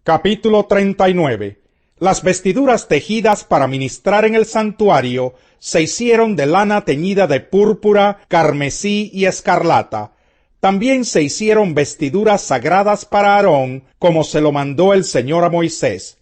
Capítulo 39. Las vestiduras tejidas para ministrar en el santuario se hicieron de lana teñida de púrpura, carmesí y escarlata. También se hicieron vestiduras sagradas para Aarón, como se lo mandó el Señor a Moisés.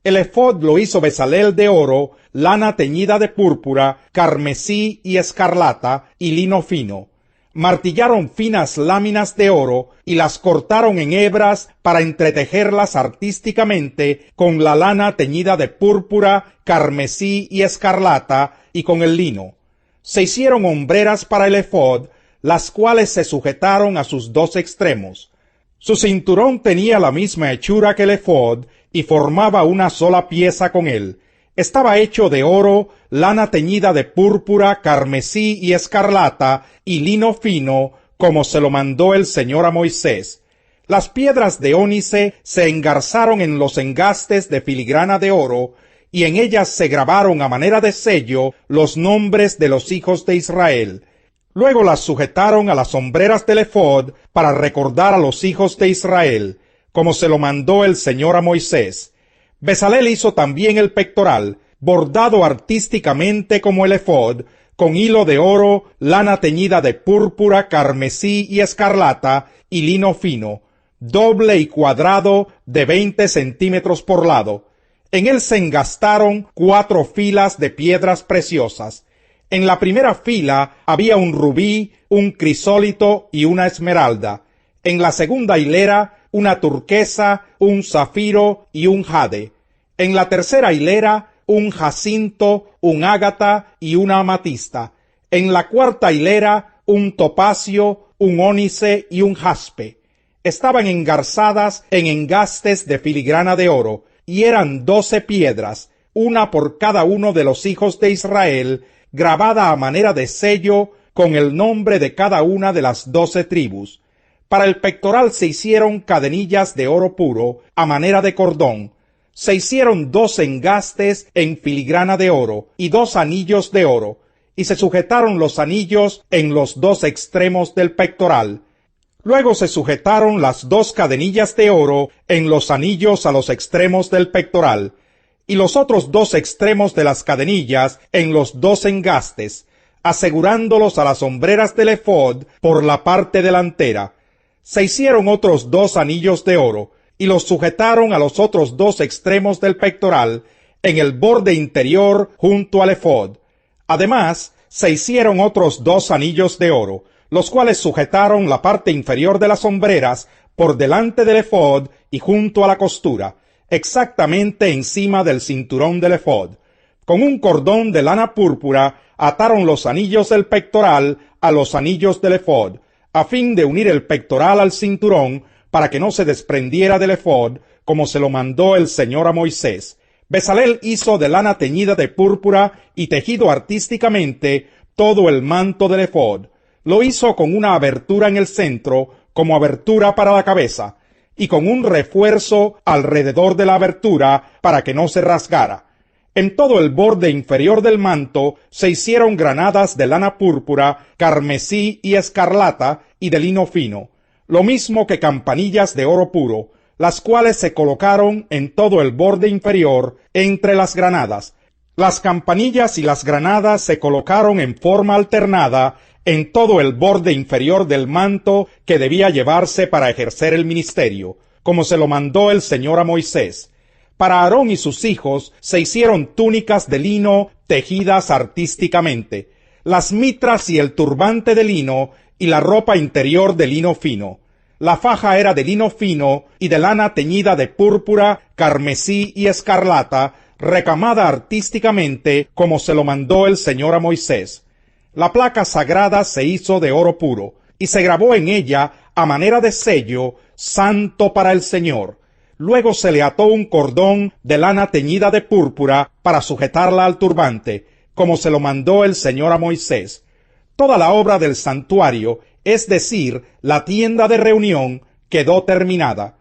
El efod lo hizo Bezalel de oro, lana teñida de púrpura, carmesí y escarlata, y lino fino. Martillaron finas láminas de oro y las cortaron en hebras para entretejerlas artísticamente con la lana teñida de púrpura, carmesí y escarlata y con el lino. Se hicieron hombreras para el efod, las cuales se sujetaron a sus dos extremos. Su cinturón tenía la misma hechura que el efod y formaba una sola pieza con él. Estaba hecho de oro, lana teñida de púrpura, carmesí y escarlata, y lino fino, como se lo mandó el Señor a Moisés. Las piedras de ónice se engarzaron en los engastes de filigrana de oro, y en ellas se grabaron a manera de sello los nombres de los hijos de Israel. Luego las sujetaron a las hombreras del efod para recordar a los hijos de Israel, como se lo mandó el Señor a Moisés. Bezalel hizo también el pectoral, bordado artísticamente como el efod, con hilo de oro, lana teñida de púrpura, carmesí y escarlata, y lino fino, doble y cuadrado de 20 centímetros por lado. En él se engastaron 4 filas de piedras preciosas. En la primera fila había un rubí, un crisólito y una esmeralda. En la segunda hilera, una turquesa, un zafiro y un jade. En la tercera hilera, un jacinto, un ágata y una amatista. En la cuarta hilera, un topacio, un ónice y un jaspe. Estaban engarzadas en engastes de filigrana de oro, y eran 12 piedras, una por cada uno de los hijos de Israel, grabada a manera de sello con el nombre de cada una de las 12 tribus. Para el pectoral se hicieron cadenillas de oro puro, a manera de cordón. Se hicieron 2 engastes en filigrana de oro y 2 anillos de oro, y se sujetaron los anillos en los 2 extremos del pectoral. Luego se sujetaron las 2 cadenillas de oro en los anillos a los extremos del pectoral, y los otros 2 extremos de las cadenillas en los 2 engastes, asegurándolos a las hombreras del efod por la parte delantera. Se hicieron otros 2 anillos de oro, y los sujetaron a los otros 2 extremos del pectoral, en el borde interior junto al efod. Además, se hicieron otros 2 anillos de oro, los cuales sujetaron la parte inferior de las hombreras por delante del efod y junto a la costura, exactamente encima del cinturón del efod. Con un cordón de lana púrpura ataron los anillos del pectoral a los anillos del efod, a fin de unir el pectoral al cinturón para que no se desprendiera del efod, como se lo mandó el Señor a Moisés. Bezalel hizo de lana teñida de púrpura y tejido artísticamente todo el manto del efod. Lo hizo con una abertura en el centro, como abertura para la cabeza, y con un refuerzo alrededor de la abertura para que no se rasgara. En todo el borde inferior del manto se hicieron granadas de lana púrpura, carmesí y escarlata y de lino fino, lo mismo que campanillas de oro puro, las cuales se colocaron en todo el borde inferior entre las granadas. Las campanillas y las granadas se colocaron en forma alternada en todo el borde inferior del manto que debía llevarse para ejercer el ministerio, como se lo mandó el Señor a Moisés. Para Aarón y sus hijos se hicieron túnicas de lino tejidas artísticamente, las mitras y el turbante de lino y la ropa interior de lino fino. La faja era de lino fino y de lana teñida de púrpura, carmesí y escarlata, recamada artísticamente como se lo mandó el Señor a Moisés. La placa sagrada se hizo de oro puro y se grabó en ella a manera de sello, santo para el Señor. Luego se le ató un cordón de lana teñida de púrpura para sujetarla al turbante, como se lo mandó el Señor a Moisés. Toda la obra del santuario, es decir, la tienda de reunión, quedó terminada.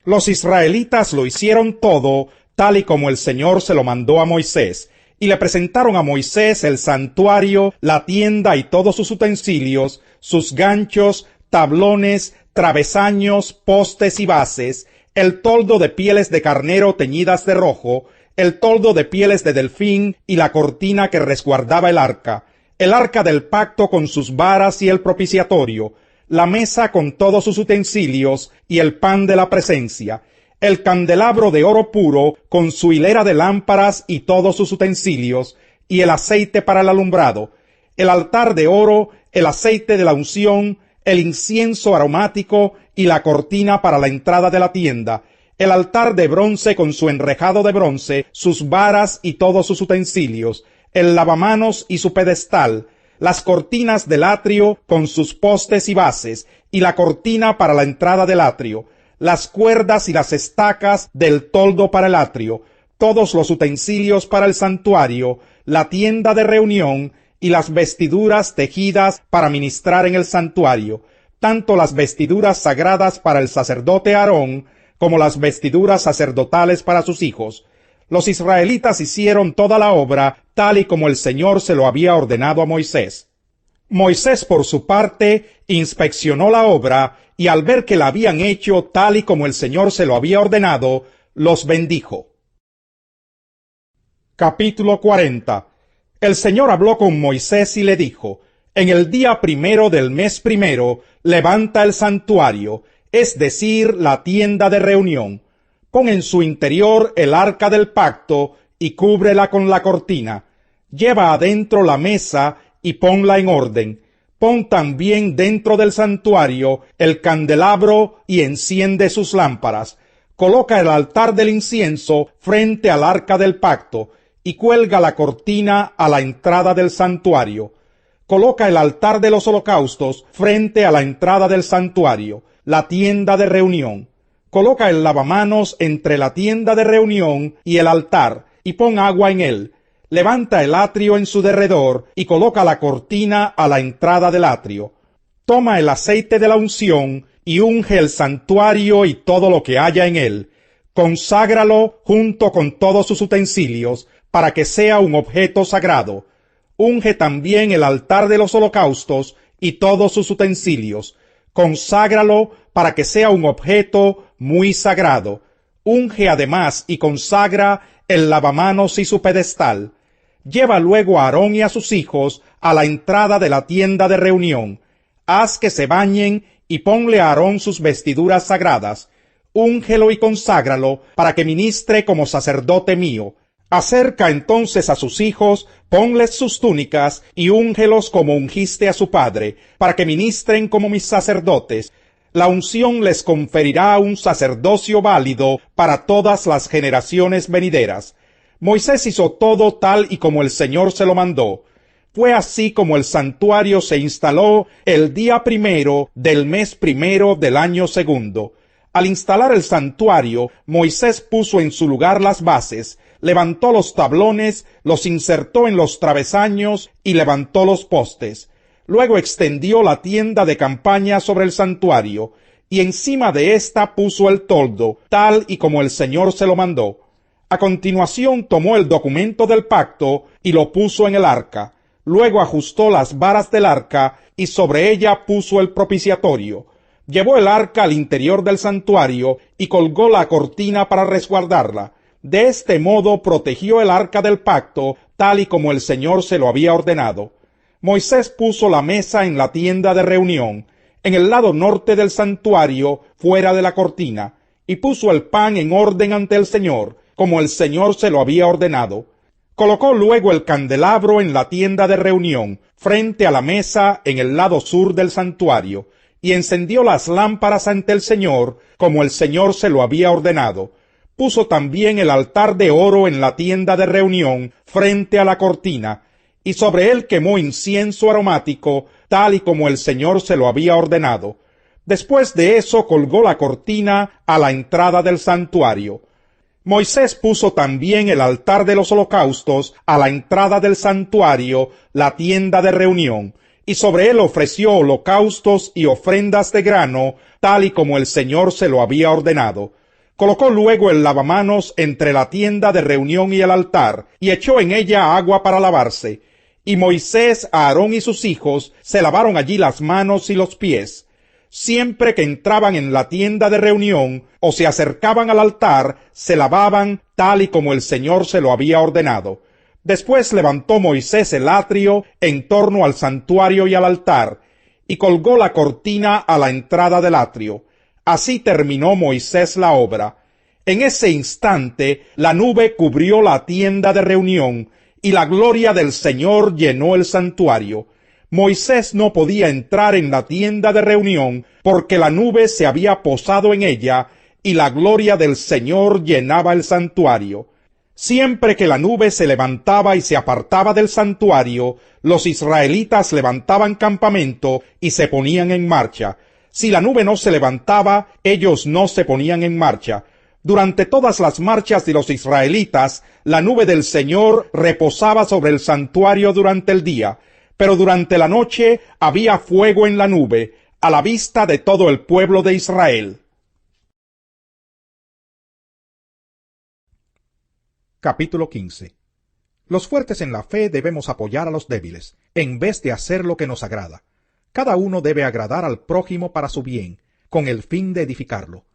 Los israelitas lo hicieron todo tal y como el Señor se lo mandó a Moisés, y le presentaron a Moisés el santuario, la tienda y todos sus utensilios, sus ganchos, tablones, travesaños, postes y bases, el toldo de pieles de carnero teñidas de rojo, el toldo de pieles de delfín y la cortina que resguardaba el arca del pacto con sus varas y el propiciatorio, la mesa con todos sus utensilios y el pan de la presencia, el candelabro de oro puro con su hilera de lámparas y todos sus utensilios, y el aceite para el alumbrado, el altar de oro, el aceite de la unción, el incienso aromático y la cortina para la entrada de la tienda, el altar de bronce con su enrejado de bronce, sus varas y todos sus utensilios, el lavamanos y su pedestal, las cortinas del atrio con sus postes y bases, y la cortina para la entrada del atrio, las cuerdas y las estacas del toldo para el atrio, todos los utensilios para el santuario, la tienda de reunión, y las vestiduras tejidas para ministrar en el santuario, tanto las vestiduras sagradas para el sacerdote Aarón, como las vestiduras sacerdotales para sus hijos. Los israelitas hicieron toda la obra tal y como el Señor se lo había ordenado a Moisés. Moisés, por su parte, inspeccionó la obra, y al ver que la habían hecho tal y como el Señor se lo había ordenado, los bendijo. Capítulo 40. El Señor habló con Moisés y le dijo: En el día primero del mes primero, levanta el santuario, es decir, la tienda de reunión. Pon en su interior el arca del pacto y cúbrela con la cortina. Lleva adentro la mesa y ponla en orden. Pon también dentro del santuario el candelabro y enciende sus lámparas. Coloca el altar del incienso frente al arca del pacto y cuelga la cortina a la entrada del santuario. Coloca el altar de los holocaustos frente a la entrada del santuario, la tienda de reunión. Coloca el lavamanos entre la tienda de reunión y el altar, y pon agua en él. Levanta el atrio en su derredor, y coloca la cortina a la entrada del atrio. Toma el aceite de la unción, y unge el santuario y todo lo que haya en él. Conságralo junto con todos sus utensilios, para que sea un objeto sagrado. Unge también el altar de los holocaustos y todos sus utensilios. Conságralo para que sea un objeto muy sagrado. Unge además y consagra el lavamanos y su pedestal. Lleva luego a Aarón y a sus hijos a la entrada de la tienda de reunión. Haz que se bañen y ponle a Aarón sus vestiduras sagradas. Úngelo y conságralo para que ministre como sacerdote mío. Acerca entonces a sus hijos, ponles sus túnicas y úngelos como ungiste a su padre, para que ministren como mis sacerdotes. La unción les conferirá un sacerdocio válido para todas las generaciones venideras. Moisés hizo todo tal y como el Señor se lo mandó. Fue así como el santuario se instaló el día primero del mes primero del año segundo. Al instalar el santuario, Moisés puso en su lugar las bases, levantó los tablones, los insertó en los travesaños y levantó los postes. Luego extendió la tienda de campaña sobre el santuario, y encima de ésta puso el toldo, tal y como el Señor se lo mandó. A continuación tomó el documento del pacto y lo puso en el arca. Luego ajustó las varas del arca y sobre ella puso el propiciatorio. Llevó el arca al interior del santuario y colgó la cortina para resguardarla. De este modo protegió el arca del pacto, tal y como el Señor se lo había ordenado. Moisés puso la mesa en la tienda de reunión, en el lado norte del santuario, fuera de la cortina, y puso el pan en orden ante el Señor, como el Señor se lo había ordenado. Colocó luego el candelabro en la tienda de reunión, frente a la mesa en el lado sur del santuario, y encendió las lámparas ante el Señor, como el Señor se lo había ordenado. Puso también el altar de oro en la tienda de reunión, frente a la cortina, y sobre él quemó incienso aromático, tal y como el Señor se lo había ordenado. Después de eso colgó la cortina a la entrada del santuario. Moisés puso también el altar de los holocaustos a la entrada del santuario, la tienda de reunión, y sobre él ofreció holocaustos y ofrendas de grano, tal y como el Señor se lo había ordenado. Colocó luego el lavamanos entre la tienda de reunión y el altar, y echó en ella agua para lavarse. Y Moisés, Aarón y sus hijos se lavaron allí las manos y los pies. Siempre que entraban en la tienda de reunión o se acercaban al altar, se lavaban tal y como el Señor se lo había ordenado. Después levantó Moisés el atrio en torno al santuario y al altar, y colgó la cortina a la entrada del atrio. Así terminó Moisés la obra. En ese instante la nube cubrió la tienda de reunión, y la gloria del Señor llenó el santuario. Moisés no podía entrar en la tienda de reunión porque la nube se había posado en ella y la gloria del Señor llenaba el santuario. Siempre que la nube se levantaba y se apartaba del santuario, los israelitas levantaban campamento y se ponían en marcha. Si la nube no se levantaba, ellos no se ponían en marcha. Durante todas las marchas de los israelitas, la nube del Señor reposaba sobre el santuario durante el día, pero durante la noche había fuego en la nube, a la vista de todo el pueblo de Israel. Capítulo 15. Los fuertes en la fe debemos apoyar a los débiles, en vez de hacer lo que nos agrada. Cada uno debe agradar al prójimo para su bien, con el fin de edificarlo.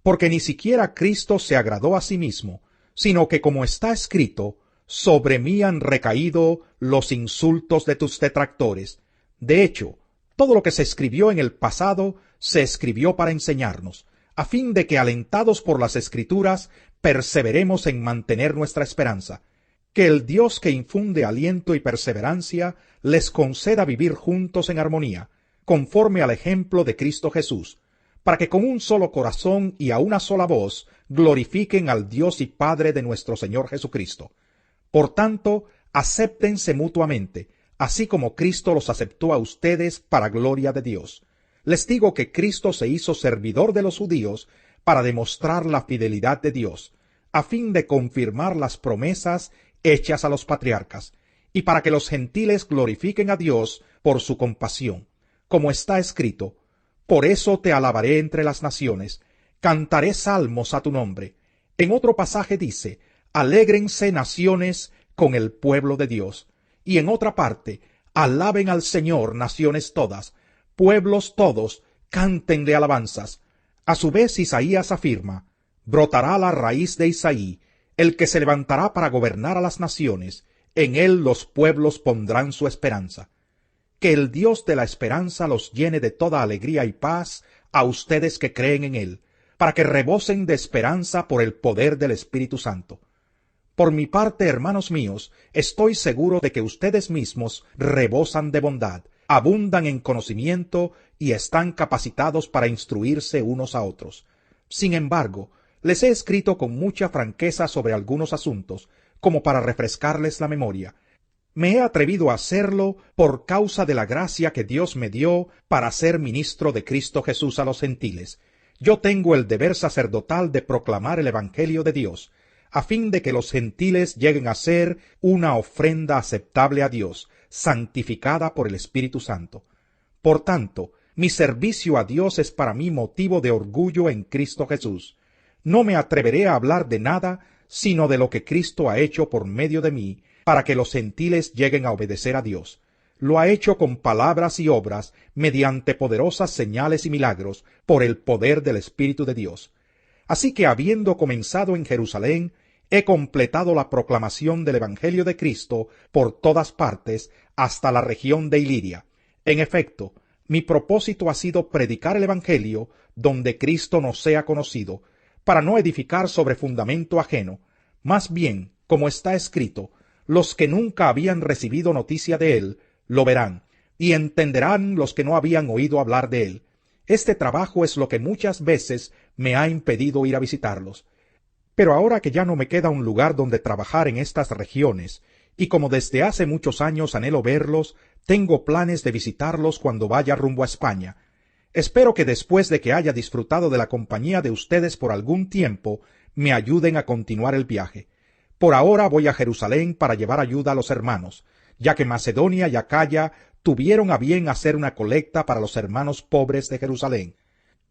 Porque ni siquiera Cristo se agradó a sí mismo, sino que, como está escrito, sobre mí han recaído los insultos de tus detractores. De hecho, todo lo que se escribió en el pasado se escribió para enseñarnos, a fin de que, alentados por las Escrituras, perseveremos en mantener nuestra esperanza. Que el Dios que infunde aliento y perseverancia les conceda vivir juntos en armonía, conforme al ejemplo de Cristo Jesús, para que con un solo corazón y a una sola voz glorifiquen al Dios y Padre de nuestro Señor Jesucristo. Por tanto, acéptense mutuamente, así como Cristo los aceptó a ustedes para gloria de Dios. Les digo que Cristo se hizo servidor de los judíos para demostrar la fidelidad de Dios, a fin de confirmar las promesas hechas a los patriarcas, y para que los gentiles glorifiquen a Dios por su compasión. Como está escrito, por eso te alabaré entre las naciones, cantaré salmos a tu nombre. En otro pasaje dice, alégrense naciones con el pueblo de Dios. Y en otra parte, alaben al Señor naciones todas, pueblos todos, cántenle alabanzas. A su vez Isaías afirma, brotará la raíz de Isaí, el que se levantará para gobernar a las naciones, en él los pueblos pondrán su esperanza. Que el Dios de la esperanza los llene de toda alegría y paz a ustedes que creen en él, para que rebosen de esperanza por el poder del Espíritu Santo. Por mi parte, hermanos míos, estoy seguro de que ustedes mismos rebosan de bondad, abundan en conocimiento y están capacitados para instruirse unos a otros. Sin embargo, les he escrito con mucha franqueza sobre algunos asuntos, como para refrescarles la memoria. Me he atrevido a hacerlo por causa de la gracia que Dios me dio para ser ministro de Cristo Jesús a los gentiles. Yo tengo el deber sacerdotal de proclamar el Evangelio de Dios, a fin de que los gentiles lleguen a ser una ofrenda aceptable a Dios, santificada por el Espíritu Santo. Por tanto, mi servicio a Dios es para mí motivo de orgullo en Cristo Jesús. No me atreveré a hablar de nada sino de lo que Cristo ha hecho por medio de mí, para que los gentiles lleguen a obedecer a Dios. Lo ha hecho con palabras y obras, mediante poderosas señales y milagros, por el poder del Espíritu de Dios. Así que, habiendo comenzado en Jerusalén, he completado la proclamación del Evangelio de Cristo por todas partes, hasta la región de Iliria. En efecto, mi propósito ha sido predicar el Evangelio donde Cristo no sea conocido, para no edificar sobre fundamento ajeno. Más bien, como está escrito, los que nunca habían recibido noticia de él, lo verán, y entenderán los que no habían oído hablar de él. Este trabajo es lo que muchas veces me ha impedido ir a visitarlos. Pero ahora que ya no me queda un lugar donde trabajar en estas regiones, y como desde hace muchos años anhelo verlos, tengo planes de visitarlos cuando vaya rumbo a España. Espero que después de que haya disfrutado de la compañía de ustedes por algún tiempo, me ayuden a continuar el viaje. Por ahora voy a Jerusalén para llevar ayuda a los hermanos, ya que Macedonia y Acaya tuvieron a bien hacer una colecta para los hermanos pobres de Jerusalén.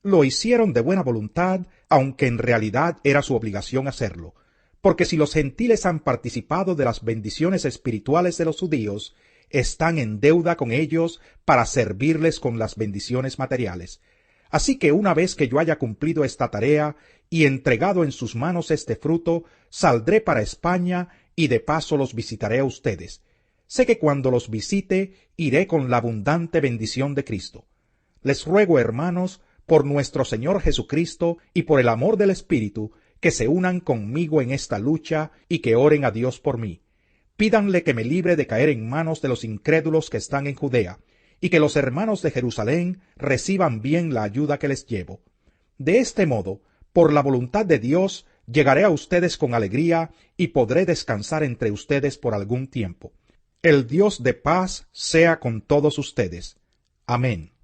Lo hicieron de buena voluntad, aunque en realidad era su obligación hacerlo, porque si los gentiles han participado de las bendiciones espirituales de los judíos, están en deuda con ellos para servirles con las bendiciones materiales. Así que una vez que yo haya cumplido esta tarea y entregado en sus manos este fruto, saldré para España y de paso los visitaré a ustedes. Sé que cuando los visite, iré con la abundante bendición de Cristo. Les ruego, hermanos, por nuestro Señor Jesucristo y por el amor del Espíritu, que se unan conmigo en esta lucha y que oren a Dios por mí. Pídanle que me libre de caer en manos de los incrédulos que están en Judea, y que los hermanos de Jerusalén reciban bien la ayuda que les llevo. De este modo, por la voluntad de Dios, llegaré a ustedes con alegría y podré descansar entre ustedes por algún tiempo. El Dios de paz sea con todos ustedes. Amén.